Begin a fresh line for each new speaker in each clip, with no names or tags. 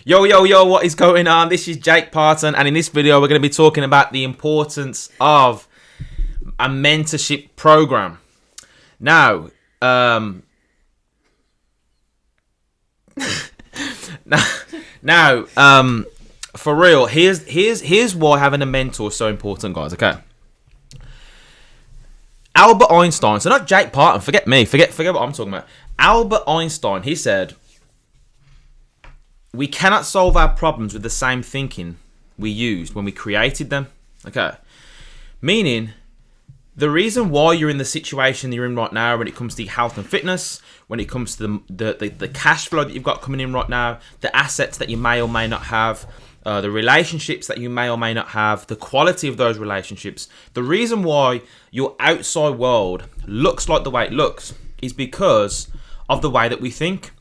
Yo, what is going on? This is Jake Parton, and in this video, we're going to be talking about the importance of a mentorship program. Now, for real, here's why having a mentor is so important, guys. Okay, Albert Einstein, so not Jake Parton. Forget me. Forget what I'm talking about. Albert Einstein, he said, we cannot solve our problems with the same thinking we used when we created them. Okay. Meaning, the reason why you're in the situation you're in right now when it comes to health and fitness, when it comes to the cash flow that you've got coming in right now, the assets that you may or may not have, the relationships that you may or may not have, the quality of those relationships, the reason why your outside world looks like the way it looks is because of the way that we think.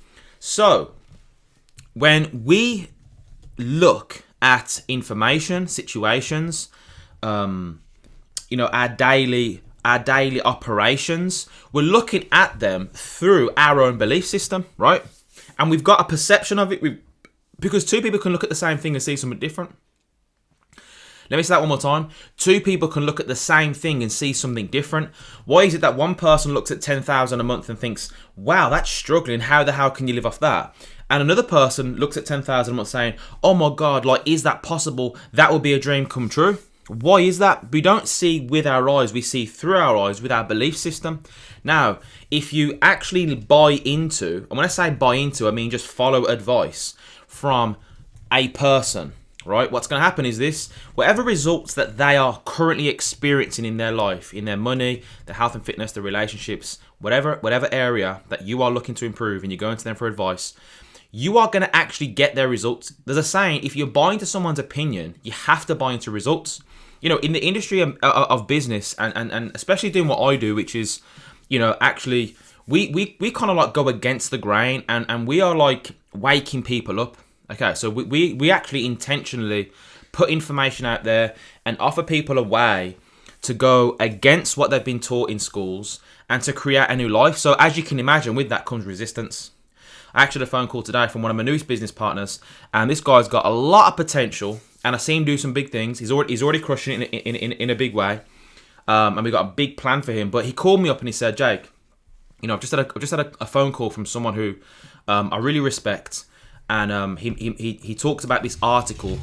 So, when we look at information, situations, our daily operations, we're looking at them through our own belief system, right? And we've got a perception of it because two people can look at the same thing and see something different. Let me say that one more time. Two people can look at the same thing and see something different. Why is it that one person looks at 10,000 a month and thinks, wow, that's struggling. How the hell can you live off that? And another person looks at 10,000 a month saying, oh my God, like, is that possible? That would be a dream come true. Why is that? We don't see with our eyes, we see through our eyes with our belief system. Now, if you actually buy into, and when I say buy into, I mean just follow advice from a person, right? What's going to happen is this: whatever results that they are currently experiencing in their life, in their money, their health and fitness, their relationships, whatever area that you are looking to improve and you're going to them for advice, you are going to actually get their results. There's a saying, if you're buying into someone's opinion, you have to buy into results. You know, in the industry of business and especially doing what I do, which is, actually, we kind of like go against the grain and we are like waking people up. Okay, so we actually intentionally put information out there and offer people a way to go against what they've been taught in schools and to create a new life. So as you can imagine, with that comes resistance. I actually had a phone call today from one of my newest business partners, and this guy's got a lot of potential, and I see him do some big things. He's already crushing it in a big way, and we got a big plan for him. But he called me up and he said, Jake, I've just had a phone call from someone who I really respect, and he talks about this article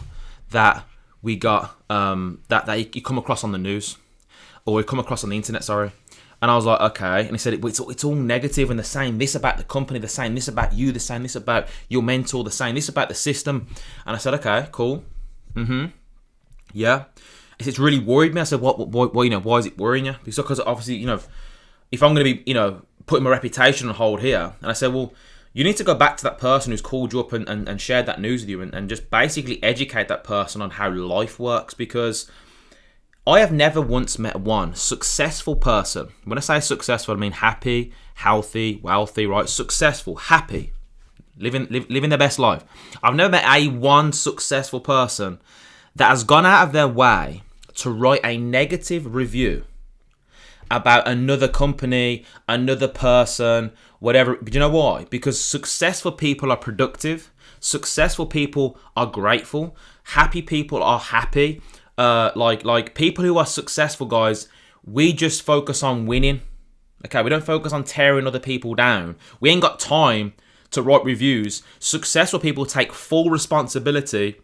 that we got that you come across on the news, or we come across on the internet, sorry. And I was like, okay. And he said, it's all negative, and they're saying this about the company, they're saying this about you, they're saying this about your mentor, they're saying this about the system. And I said, okay, cool. Yeah. He said, it's really worried me. I said, why is it worrying you? Because obviously, if I'm going to be, putting my reputation on hold here. And I said, well, you need to go back to that person who's called you up and shared that news with you and just basically educate that person on how life works, because I have never once met one successful person. When I say successful, I mean happy, healthy, wealthy, right? Successful, happy, living their best life. I've never met one successful person that has gone out of their way to write a negative review about another company, another person, whatever. Do you know why? Because successful people are productive. Successful people are grateful. Happy people are happy. Like people who are successful, guys, we just focus on winning. Okay, we don't focus on tearing other people down. We ain't got time to write reviews. Successful people take full responsibility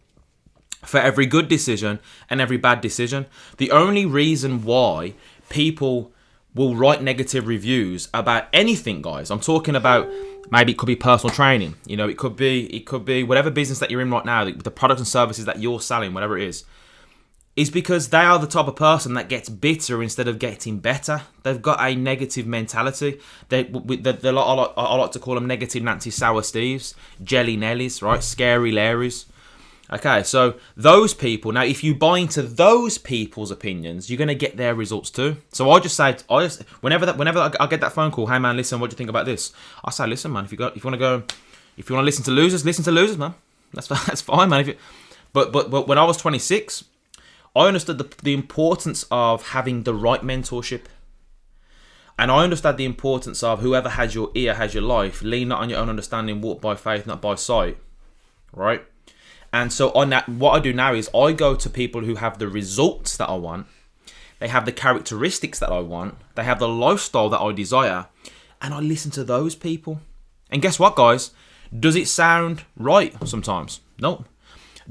for every good decision and every bad decision. The only reason why people will write negative reviews about anything, guys, I'm talking about, maybe it could be personal training, it could be whatever business that you're in right now, the products and services that you're selling, whatever it is because they are the type of person that gets bitter instead of getting better. They've got a negative mentality. I like to call them negative Nancy Sour Steves, Jelly Nellies, right? Scary Larrys. Okay, so those people, now if you buy into those people's opinions, you're going to get their results too. So whenever I get that phone call, hey man, listen, what do you think about this? I say, listen man, if you want to listen to losers, man. That's fine, man. But when I was 26, I understood the importance of having the right mentorship. And I understand the importance of whoever has your ear has your life. Lean not on your own understanding, walk by faith, not by sight. Right? And so on that, what I do now is I go to people who have the results that I want. They have the characteristics that I want. They have the lifestyle that I desire. And I listen to those people. And guess what, guys? Does it sound right sometimes? No.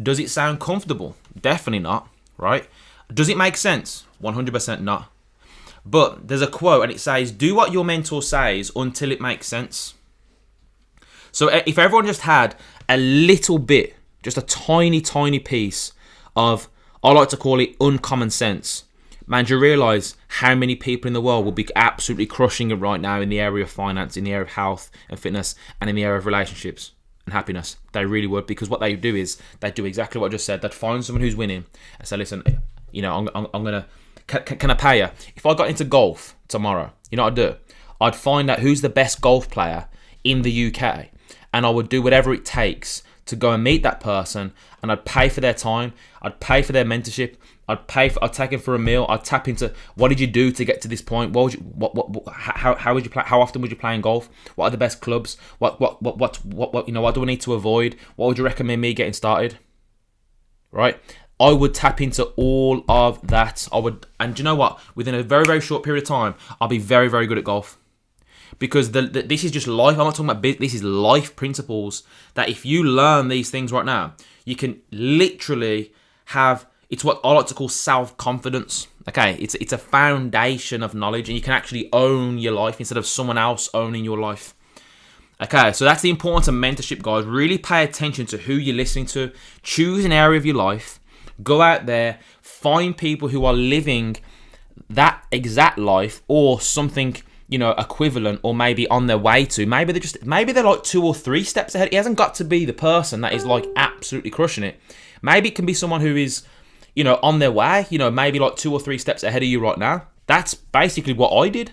Does it sound comfortable? Definitely not, right? Does it make sense? 100% not. But there's a quote and it says, do what your mentor says until it makes sense. So if everyone just had a little bit, just a tiny, tiny piece of, I like to call it uncommon sense, man, do you realise how many people in the world will be absolutely crushing it right now in the area of finance, in the area of health and fitness, and in the area of relationships and happiness? They really would, because what they do is they do exactly what I just said. They'd find someone who's winning and say, listen, you know, I'm gonna, can I pay you? If I got into golf tomorrow, you know what I'd do? I'd find out who's the best golf player in the UK, and I would do whatever it takes to go and meet that person, and I'd pay for their time, I'd pay for their mentorship, I'd take them for a meal, I'd tap into what did you do to get to this point, how would you play, how often would you play in golf, what are the best clubs, what you know, what do I need to avoid, what would you recommend me getting started, right? I would tap into all of that. And do you know what? Within a very, very short period of time, I'll be very, very good at golf. Because this is just life. I'm not talking about business. This is life principles that if you learn these things right now, you can literally have, it's what I like to call self-confidence. Okay, it's a foundation of knowledge, and you can actually own your life instead of someone else owning your life. Okay, so that's the importance of mentorship, guys. Really pay attention to who you're listening to. Choose an area of your life. Go out there, find people who are living that exact life or something, you know, equivalent, or maybe on their way to. Maybe they're like 2 or 3 steps ahead. It hasn't got to be the person that is like absolutely crushing it. Maybe it can be someone who is, you know, on their way, you know, maybe like 2 or 3 steps ahead of you right now. That's basically what I did.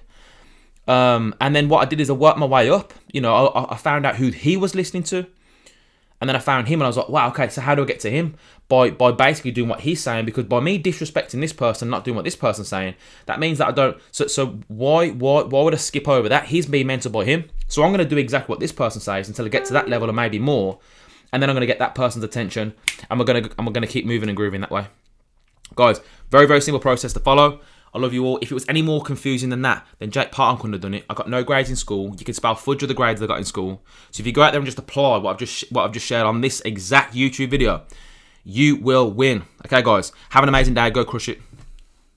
And then what I did is I worked my way up. You know, I found out who he was listening to. And then I found him and I was like, wow, okay, so how do I get to him? By basically doing what he's saying, because by me disrespecting this person, not doing what this person's saying, that means that I don't, so why would I skip over that? He's being mentored by him. So I'm going to do exactly what this person says until I get to that level or maybe more. And then I'm going to get that person's attention, and we're going to keep moving and grooving that way. Guys, very, very simple process to follow. I love you all. If it was any more confusing than that, then Jake Parton couldn't have done it. I got no grades in school. You can spell fudge with the grades I got in school. So if you go out there and just apply what I've just shared on this exact YouTube video, you will win. Okay, guys, have an amazing day. Go crush it.